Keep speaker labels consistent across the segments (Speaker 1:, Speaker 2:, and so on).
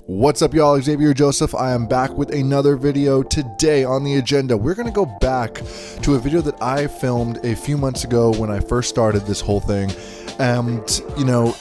Speaker 1: What's up, y'all? Xavier Joseph. I am back with another video. Today on the agenda, we're going to go back to a video that I filmed a few months ago when I first started this whole thing. And,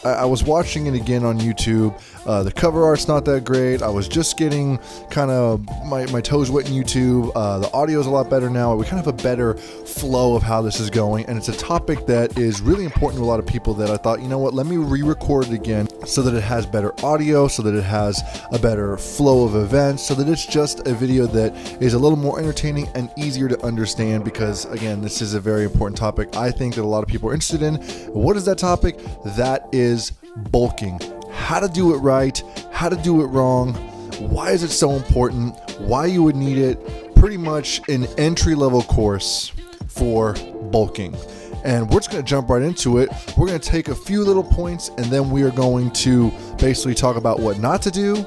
Speaker 1: I was watching it again on YouTube. The cover art's not that great. I was just getting kind of my toes wet in YouTube. The audio is a lot better now. We kind of have a better flow of how this is going. And it's a topic that is really important to a lot of people that I thought, you know what, let me re-record it again so that it has better audio, so that it has a better flow of events, so that it's just a video that is a little more entertaining and easier to understand, because again, this is a very important topic I think that a lot of people are interested in. What is that topic? That is bulking. How to do it right, how to do it wrong, why is it so important, why you would need it, pretty much an entry-level course for bulking. And we're just going to jump right into it. We're going to take a few little points, and then we are going to basically talk about what not to do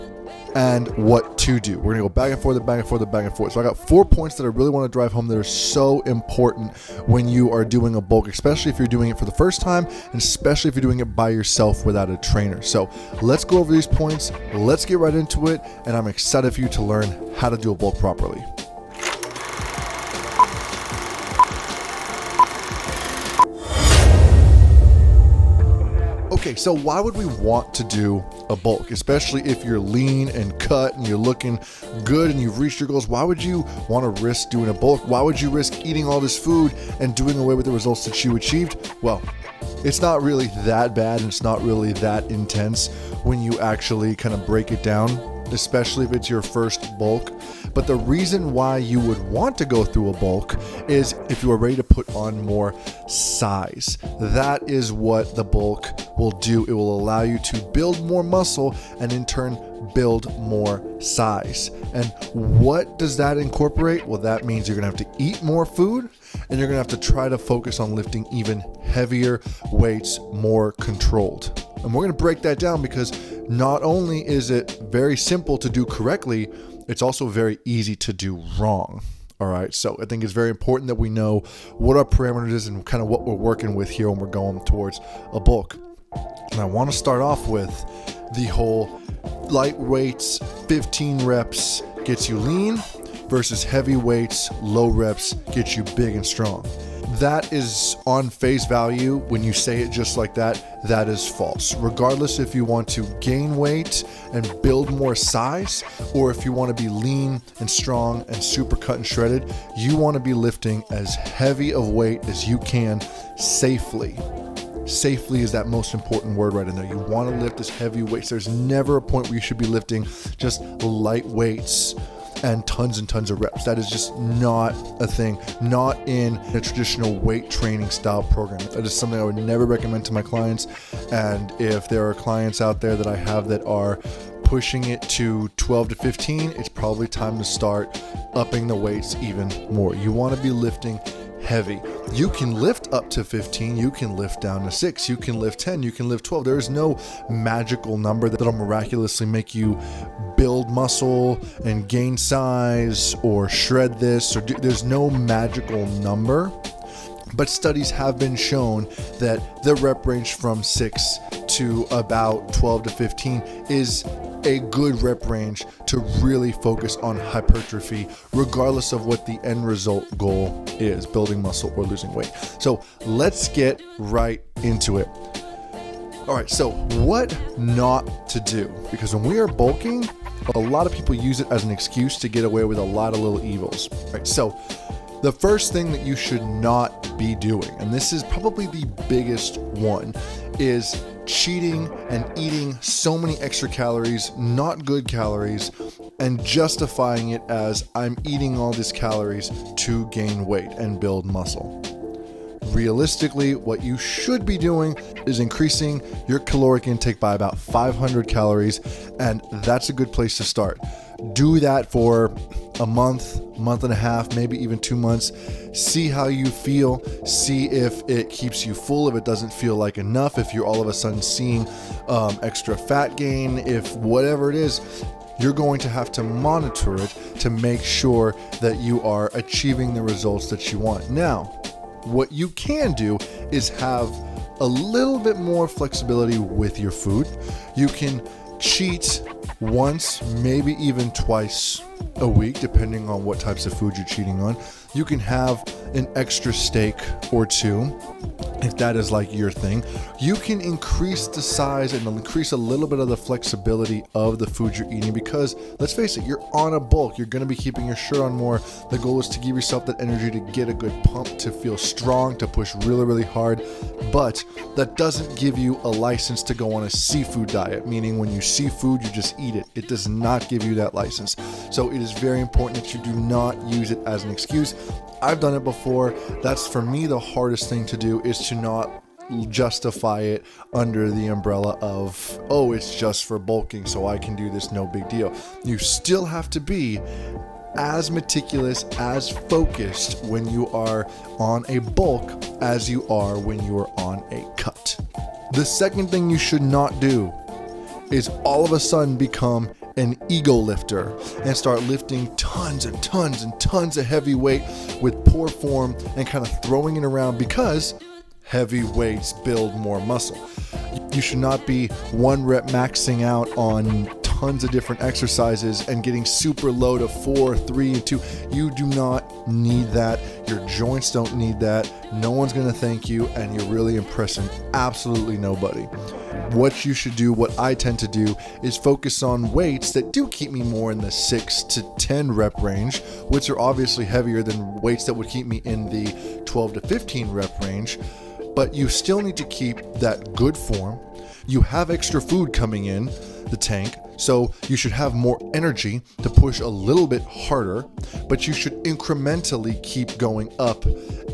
Speaker 1: and what to do. We're going to go back and forth and back and forth and back and forth. So I got 4 points that I really want to drive home that are so important when you are doing a bulk, especially if you're doing it for the first time, and especially if you're doing it by yourself without a trainer. So let's go over these points. Let's get right into it. And I'm excited for you to learn how to do a bulk properly. Okay, so why would we want to do a bulk, especially if you're lean and cut and you're looking good and you've reached your goals? Why would you want to risk doing a bulk? Why would you risk eating all this food and doing away with the results that you achieved? Well, it's not really that bad and it's not really that intense when you actually kind of break it down, especially if it's your first bulk. But the reason why you would want to go through a bulk is if you are ready to put on more size. That is what the bulk will do. It will allow you to build more muscle and in turn build more size. And what does that incorporate? Well, that means you're gonna have to eat more food and you're gonna have to try to focus on lifting even heavier weights, more controlled. And we're gonna break that down because not only is it very simple to do correctly, it's also very easy to do wrong. All right, so I think it's very important that we know what our parameters is and kind of what we're working with here when we're going towards a bulk. And I want to start off with the whole light weights, 15 reps gets you lean versus heavy weights, low reps gets you big and strong. That is on face value. When you say it just like that, that is false. Regardless if you want to gain weight and build more size, or if you want to be lean and strong and super cut and shredded, you want to be lifting as heavy of weight as you can safely. Safely is that most important word right in there. You want to lift as heavy weights. There's never a point where you should be lifting just light weights and tons of reps. That is just not a thing, not in a traditional weight training style program. That is something I would never recommend to my clients. And if there are clients out there that I have that are pushing it to 12 to 15, it's probably time to start upping the weights even more. You want to be lifting heavy. You can lift up to 15, you can lift down to 6, you can lift 10, you can lift 12. There is no magical number that'll miraculously make you build muscle and gain size or shred this, or there's no magical number. But studies have been shown that the rep range from 6 to about 12 to 15 is a good rep range to really focus on hypertrophy, regardless of what the end result goal is, building muscle or losing weight. So let's get right into it. All right, so what not to do? Because when we are bulking, a lot of people use it as an excuse to get away with a lot of little evils. Right, so the first thing that you should not be doing, and this is probably the biggest one, is cheating and eating so many extra calories, not good calories, and justifying it as I'm eating all these calories to gain weight and build muscle. Realistically, what you should be doing is increasing your caloric intake by about 500 calories, and that's a good place to start. Do that for a month and a half, maybe even 2 months. See how you feel. See if it keeps you full, if it doesn't feel like enough, if you're all of a sudden seeing extra fat gain, if whatever it is, you're going to have to monitor it to make sure that you are achieving the results that you want. Now, what you can do is have a little bit more flexibility with your food. You can cheat once, maybe even twice a week, depending on what types of food you're cheating on. You can have an extra steak or two, if that is like your thing. You can increase the size and increase a little bit of the flexibility of the food you're eating, because let's face it, you're on a bulk. You're going to be keeping your shirt on more. The goal is to give yourself that energy to get a good pump, to feel strong, to push really, really hard. But that doesn't give you a license to go on a seafood diet, meaning when you see food, you just eat it. It does not give you that license. So it is very important that you do not use it as an excuse. I've done it before. That's, for me, the hardest thing to do, is to not justify it under the umbrella of, oh, it's just for bulking, so I can do this, no big deal. You still have to be as meticulous, as focused when you are on a bulk as you are when you are on a cut. The second thing you should not do is all of a sudden become an ego lifter and start lifting tons and tons and tons of heavy weight with poor form and kind of throwing it around, because heavy weights build more muscle. You should not be one rep maxing out on tons of different exercises and getting super low to 4, 3, and 2. You do not need that. Your joints don't need that. No one's going to thank you, and you're really impressing absolutely nobody. What you should do, what I tend to do, is focus on weights that do keep me more in the 6 to 10 rep range, which are obviously heavier than weights that would keep me in the 12 to 15 rep range. But you still need to keep that good form. You have extra food coming in the tank, so you should have more energy to push a little bit harder, but you should incrementally keep going up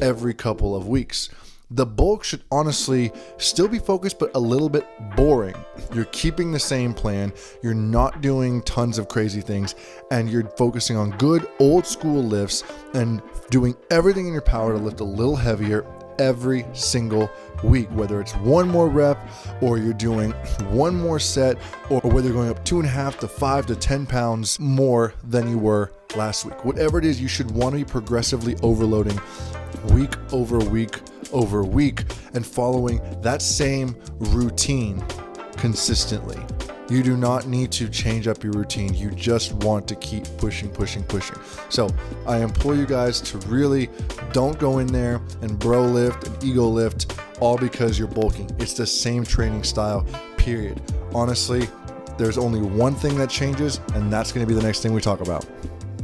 Speaker 1: every couple of weeks. The bulk should honestly still be focused, but a little bit boring. You're keeping the same plan. You're not doing tons of crazy things, and you're focusing on good old school lifts and doing everything in your power to lift a little heavier every single week, whether it's one more rep, or you're doing one more set, or whether you're going up 2.5 to 5 to 10 pounds more than you were last week. Whatever it is, you should want to be progressively overloading week over week over week and following that same routine consistently. You do not need to change up your routine. You just want to keep pushing. So I implore you guys to really don't go in there and bro lift and ego lift all because you're bulking. It's the same training style, period. Honestly, there's only one thing that changes, and that's going to be the next thing we talk about.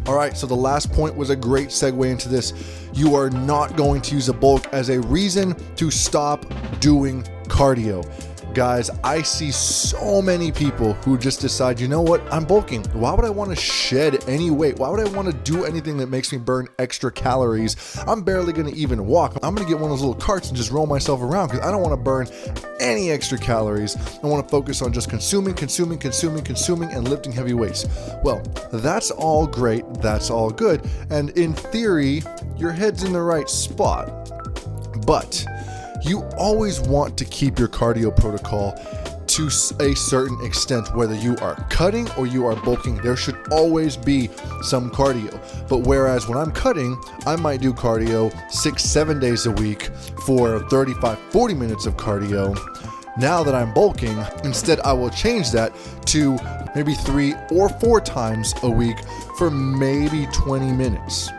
Speaker 1: All right, so the last point was a great segue into this. You are not going to use a bulk as a reason to stop doing cardio. Guys, I see so many people who just decide, you know what, I'm bulking. Why would I want to shed any weight? Why would I want to do anything that makes me burn extra calories? I'm barely going to even walk. I'm going to get one of those little carts and just roll myself around because I don't want to burn any extra calories. I want to focus on just consuming, and lifting heavy weights. Well, that's all great. That's all good. And in theory, your head's in the right spot. But you always want to keep your cardio protocol to a certain extent, whether you are cutting or you are bulking. There should always be some cardio. But whereas when I'm cutting, I might do cardio 6-7 days a week for 35-40 minutes of cardio. Now that I'm bulking, instead I will change that to maybe 3 or 4 times a week for maybe 20 minutes.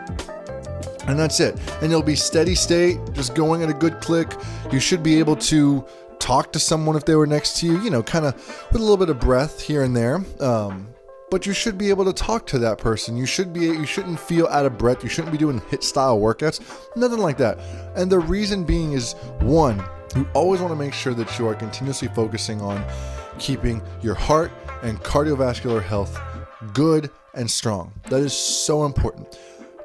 Speaker 1: And that's it. And you'll be steady state, just going at a good click. You should be able to talk to someone if they were next to you, you know, kind of with a little bit of breath here and there. But you should be able to talk to that person. You shouldn't feel out of breath. You shouldn't be doing HIIT style workouts, nothing like that. And the reason being is, one, you always want to make sure that you are continuously focusing on keeping your heart and cardiovascular health good and strong. That is so important.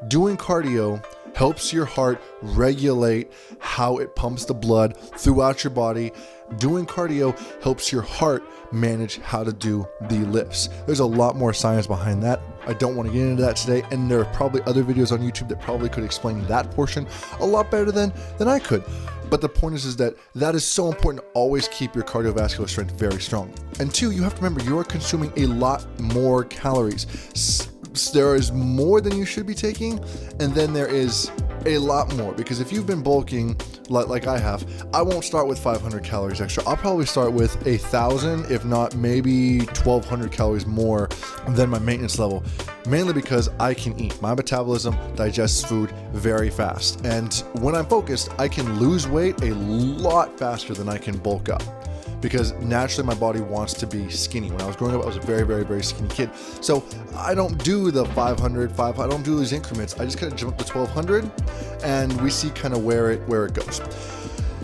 Speaker 1: Doing cardio helps your heart regulate how it pumps the blood throughout your body. Doing cardio helps your heart manage how to do the lifts. There's a lot more science behind that. I don't want to get into that today, and there are probably other videos on YouTube that probably could explain that portion a lot better than I could. But the point is that is so important to always keep your cardiovascular strength very strong. And 2, you have to remember you are consuming a lot more calories. There is more than you should be taking, and then there is a lot more, because if you've been bulking like I have, I won't start with 500 calories extra. I'll probably start with 1,000, if not maybe 1,200 calories more than my maintenance level, mainly because I can eat. My metabolism digests food very fast, and when I'm focused, I can lose weight a lot faster than I can bulk up, because naturally my body wants to be skinny. When I was growing up, I was a very, very, very skinny kid. So I don't do the 500, I don't do these increments. I just kind of jump up to 1,200 and we see kind of where it goes.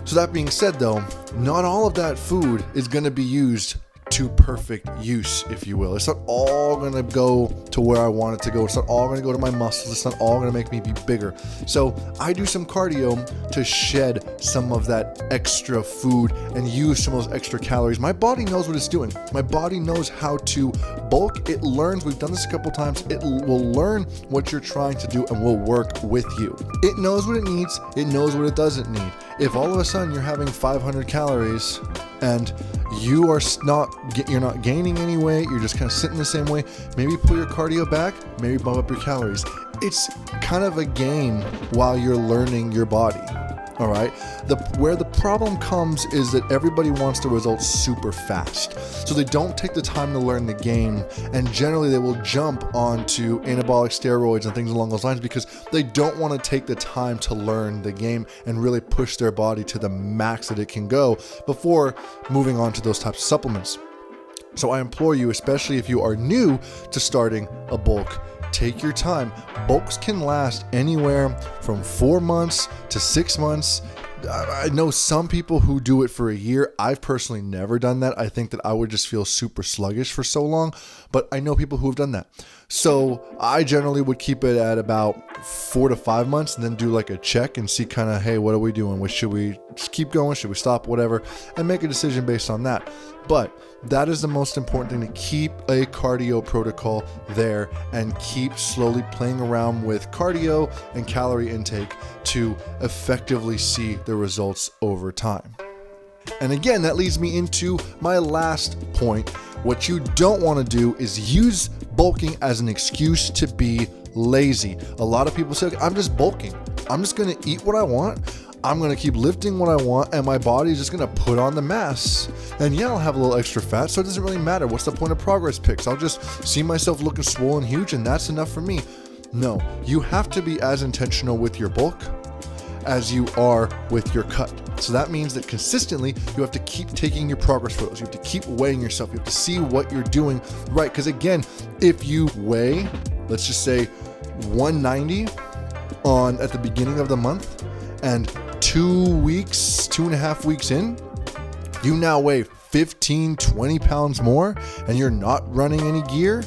Speaker 1: So that being said though, not all of that food is going to be used to perfect use, if you will. It's not all going to go to where I want it to go. It's not all going to go to my muscles. It's not all going to make me be bigger. So I do some cardio to shed some of that extra food and use some of those extra calories. My body knows what it's doing. My body knows how to bulk. It learns. We've done this a couple times. It will learn what you're trying to do and will work with you. It knows what it needs. It knows what it doesn't need. If all of a sudden you're having 500 calories and you're not gaining any weight, you're just kind of sitting the same way, maybe pull your cardio back, maybe bump up your calories. It's kind of a game while you're learning your body. All right. Where the problem comes is that everybody wants the results super fast. So they don't take the time to learn the game, and generally they will jump onto anabolic steroids and things along those lines because they don't want to take the time to learn the game and really push their body to the max that it can go before moving on to those types of supplements. So I implore you, especially if you are new to starting a bulk, take your time. Bulks can last anywhere from 4 months to 6 months. I know some people who do it for a year. I've personally never done that. I think that I would just feel super sluggish for so long, but I know people who have done that. So I generally would keep it at about 4 to 5 months and then do like a check and see kind of, hey, what are we doing? Should we just keep going? Should we stop? Whatever, and make a decision based on that. But that is the most important thing, to keep a cardio protocol there and keep slowly playing around with cardio and calorie intake to effectively see the results over time. And again, that leads me into my last point. What you don't want to do is use bulking as an excuse to be lazy. A lot of people say, I'm just bulking. I'm just going to eat what I want. I'm going to keep lifting what I want, and my body is just going to put on the mass. And yeah, I'll have a little extra fat, so it doesn't really matter. What's the point of progress pics? I'll just see myself looking swollen huge, and that's enough for me. No, you have to be as intentional with your bulk as you are with your cut. So that means that consistently you have to keep taking your progress photos. You have to keep weighing yourself. You have to see what you're doing right. Because again, if you weigh, let's just say 190 at the beginning of the month, and 2.5 weeks in, you now weigh 15, 20 pounds more and you're not running any gear,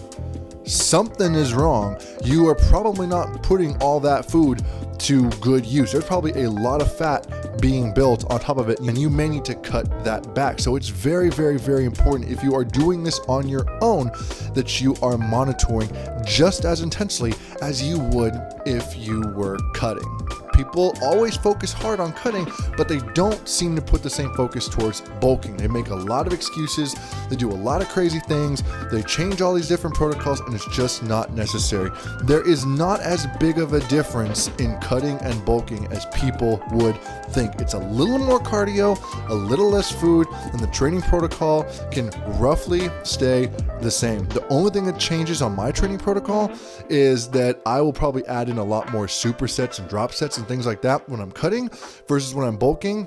Speaker 1: something is wrong. You are probably not putting all that food to good use. There's probably a lot of fat being built on top of it, and you may need to cut that back. So it's very, very, very important, if you are doing this on your own, that you are monitoring just as intensely as you would if you were cutting. People always focus hard on cutting, but they don't seem to put the same focus towards bulking. They make a lot of excuses. They do a lot of crazy things. They change all these different protocols, and it's just not necessary. There is not as big of a difference in cutting and bulking as people would think. It's a little more cardio, a little less food, and the training protocol can roughly stay the same. The only thing that changes on my training protocol is that I will probably add in a lot more supersets and drop sets and things like that when I'm cutting versus when I'm bulking.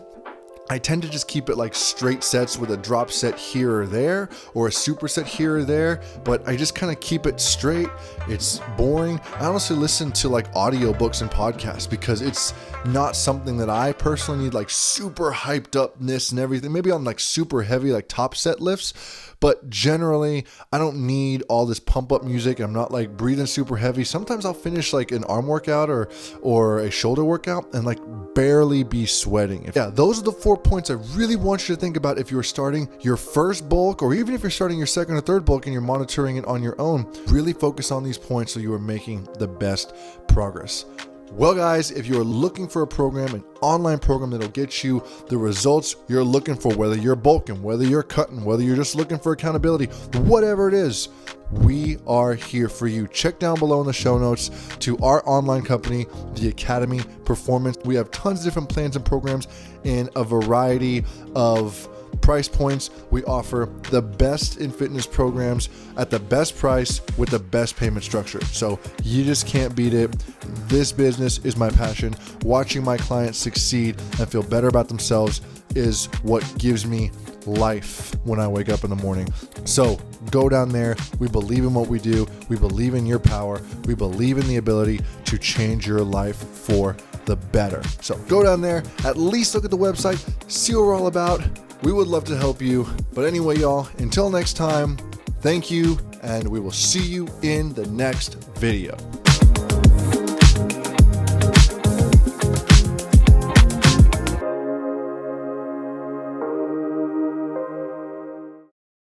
Speaker 1: I tend to just keep it like straight sets with a drop set here or there, or a superset here or there, but I just kind of keep it straight. It's boring. I honestly listen to like audiobooks and podcasts because it's not something that I personally need like super hyped upness and everything. Maybe on like super heavy like top set lifts, but generally I don't need all this pump up music. I'm not like breathing super heavy. Sometimes I'll finish like an arm workout or a shoulder workout and like barely be sweating. Yeah, those are the 4 points I really want you to think about if you're starting your first bulk, or even if you're starting your second or third bulk and you're monitoring it on your own. Really focus on these points so you are making the best progress. Well, guys, if you're looking for a program, an online program that'll get you the results you're looking for, whether you're bulking, whether you're cutting, whether you're just looking for accountability, whatever it is, we are here for you. Check down below in the show notes to our online company, the Academy Performance. We have tons of different plans and programs in a variety of price points. We offer the best in fitness programs at the best price with the best payment structure. So you just can't beat it. This business is my passion. Watching my clients succeed and feel better about themselves is what gives me life when I wake up in the morning. So go down there. We believe in what we do. We believe in your power. We believe in the ability to change your life for the better. So go down there, at least look at the website, see what we're all about. We would love to help you. But anyway, y'all, until next time, thank you, and we will see you in the next video.